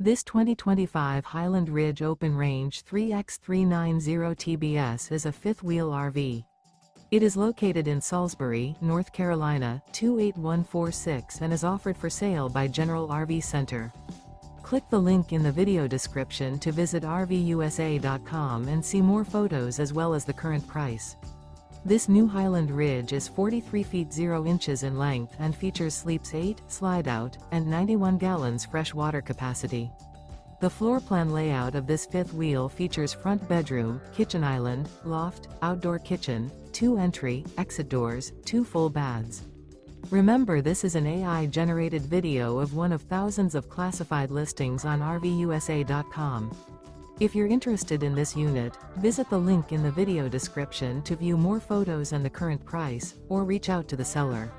This 2025 Highland Ridge Open Range 3x390 TBS is a fifth-wheel RV. It is located in Salisbury, North Carolina, 28146 and is offered for sale by General RV Center. Click the link in the video description to visit RVUSA.com and see more photos as well as the current price. This new Highland Ridge is 43 feet 0 inches in length and features sleeps 8, slide-out, and 91 gallons fresh water capacity. The floor plan layout of this fifth wheel features front bedroom, kitchen island, loft, outdoor kitchen, 2 entry, exit doors, 2 full baths. Remember, this is an AI-generated video of one of thousands of classified listings on RVUSA.com. If you're interested in this unit, visit the link in the video description to view more photos and the current price, or reach out to the seller.